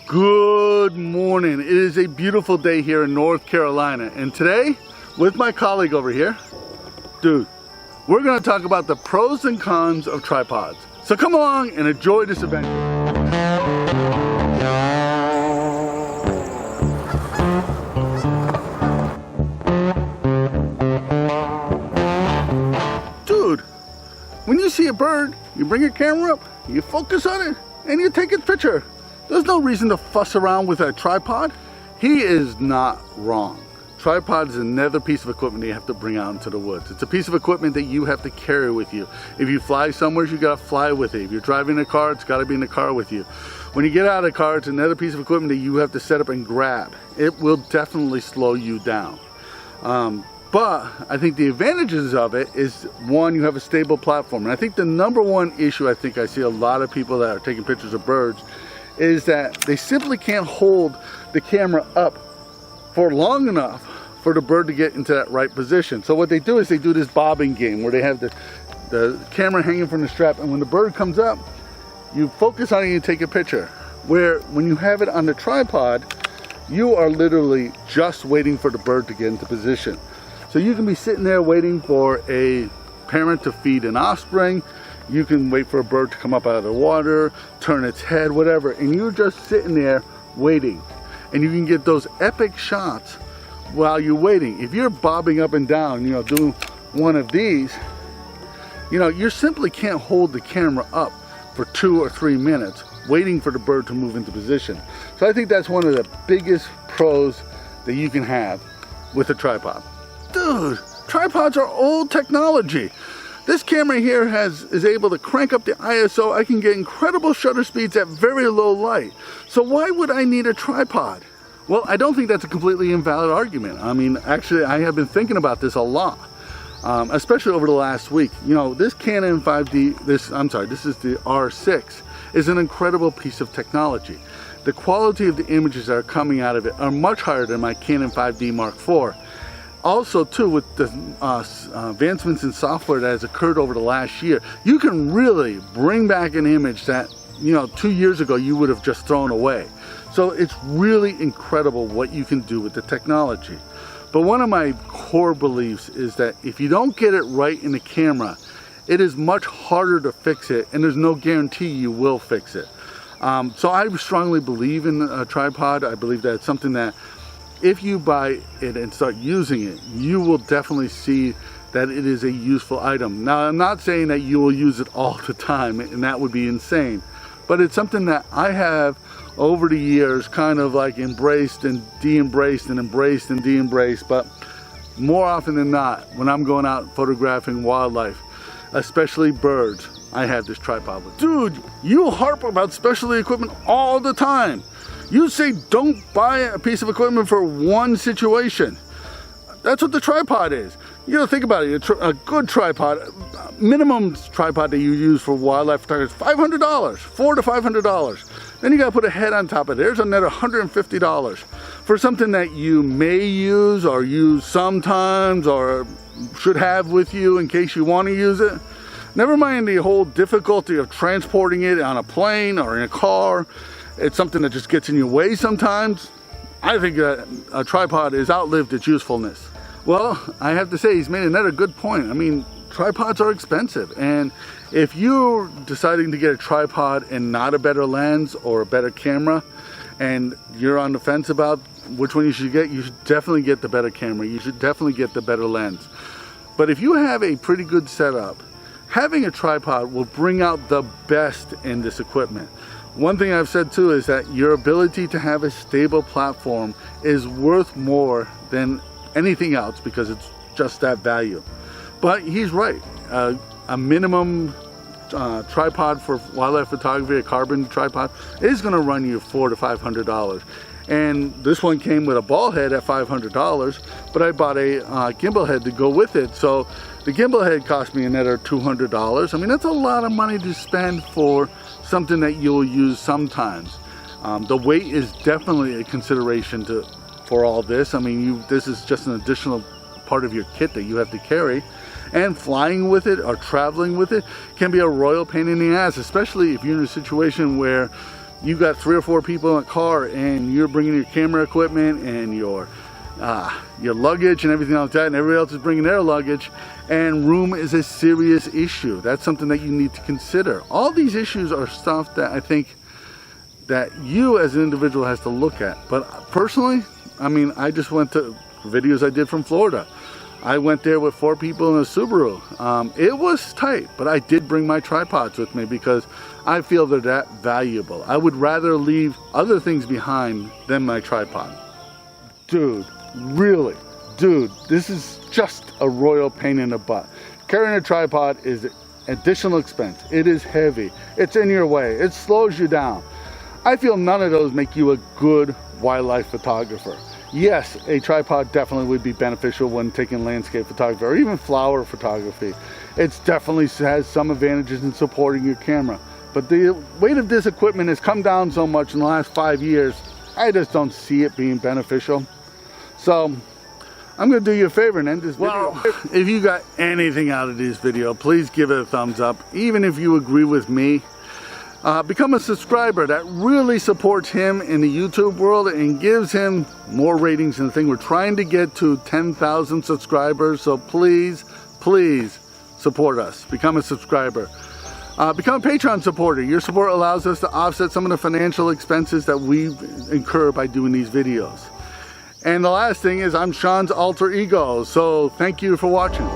Good morning. It is a beautiful day here in North Carolina, and today with my colleague over here, dude, we're going to talk about the pros and cons of tripods. So come along and enjoy this adventure. Dude, when you see a bird, you bring your camera up, you focus on it, and you take a picture. There's no reason to fuss around with a tripod. He is not wrong. Tripod is another piece of equipment that you have to bring out into the woods. It's a piece of equipment that you have to carry with you. If you fly somewhere, you gotta fly with it. If you're driving a car, it's gotta be in the car with you. When you get out of the car, it's another piece of equipment that you have to set up and grab. It will definitely slow you down. But I think the advantages of it is, one, you have a stable platform. And I think the number one issue I see a lot of people that are taking pictures of birds is that they simply can't hold the camera up for long enough for the bird to get into that right position. So what they do is they do this bobbing game where they have the camera hanging from the strap, and when the bird comes up, you focus on it and you take a picture. Where when you have it on the tripod, you are literally just waiting for the bird to get into position. So you can be sitting there waiting for a parent to feed an offspring. You can wait for a bird to come up out of the water, turn its head, whatever, and you're just sitting there waiting. And you can get those epic shots while you're waiting. If you're bobbing up and down, doing one of these, you simply can't hold the camera up for 2 or 3 minutes waiting for the bird to move into position. So I think that's one of the biggest pros that you can have with a tripod. Dude, tripods are old technology. This camera here is able to crank up the ISO. I can get incredible shutter speeds at very low light. So why would I need a tripod? Well, I don't think that's a completely invalid argument. I mean, actually, I have been thinking about this a lot, especially over the last week. This Canon 5D, this is the R6, is an incredible piece of technology. The quality of the images that are coming out of it are much higher than my Canon 5D Mark IV. Also, too, with the advancements in software that has occurred over the last year, you can really bring back an image that, 2 years ago you would have just thrown away. So it's really incredible what you can do with the technology. But one of my core beliefs is that if you don't get it right in the camera, it is much harder to fix it, and there's no guarantee you will fix it. So I strongly believe in a tripod. I believe that it's something that if you buy it and start using it, you will definitely see that it is a useful item. Now, I'm not saying that you will use it all the time, and that would be insane, but it's something that I have over the years kind of like embraced and de-embraced and embraced and de-embraced. But more often than not, when I'm going out photographing wildlife, especially birds, I have this tripod with. Dude, you harp about specialty equipment all the time. You say don't buy a piece of equipment for one situation. That's what the tripod is. You gotta think about it. A good tripod, minimum tripod that you use for wildlife photography is $500, $400 to $500. Then you gotta put a head on top of it. There's another $150 for something that you may use or use sometimes or should have with you in case you want to use it. Never mind the whole difficulty of transporting it on a plane or in a car. It's something that just gets in your way sometimes. I think a tripod has outlived its usefulness. Well, I have to say, he's made another good point. I mean, tripods are expensive, and if you're deciding to get a tripod and not a better lens or a better camera, and you're on the fence about which one you should definitely get the better camera. You should definitely get the better lens. But if you have a pretty good setup, having a tripod will bring out the best in this equipment. One thing I've said too is that your ability to have a stable platform is worth more than anything else because it's just that value. But he's right. A minimum tripod for wildlife photography, a carbon tripod, is going to run you $400 to $500. And this one came with a ball head at $500, but I bought a gimbal head to go with it. So the gimbal head cost me another $200. I mean, that's a lot of money to spend for something that you'll use sometimes. The weight is definitely a consideration for all this. I mean, this is just an additional part of your kit that you have to carry. And flying with it or traveling with it can be a royal pain in the ass, especially if you're in a situation where you got 3 or 4 people in a car and you're bringing your camera equipment and your luggage and everything like that, and everybody else is bringing their luggage, and room is a serious issue. That's something that you need to consider. All these issues are stuff that I think that you as an individual has to look at. But personally, I mean, I just went to videos I did from Florida. I went there with 4 people in a Subaru. It was tight, but I did bring my tripods with me because I feel they're that valuable. I would rather leave other things behind than my tripod. Dude, really, dude, this is just a royal pain in the butt. Carrying a tripod is additional expense. It is heavy. It's in your way. It slows you down. I feel none of those make you a good wildlife photographer. Yes, a tripod definitely would be beneficial when taking landscape photography or even flower photography. It definitely has some advantages in supporting your camera. But the weight of this equipment has come down so much in the last 5 years, I just don't see it being beneficial. So I'm going to do you a favor and end this video. Well, if you got anything out of this video, please give it a thumbs up. Even if you agree with me, become a subscriber. That really supports him in the YouTube world and gives him more ratings and the thing. We're trying to get to 10,000 subscribers, so please, please support us. Become a subscriber. Become a Patreon supporter. Your support allows us to offset some of the financial expenses that we incur by doing these videos. And the last thing is, I'm Sean's alter ego, so thank you for watching.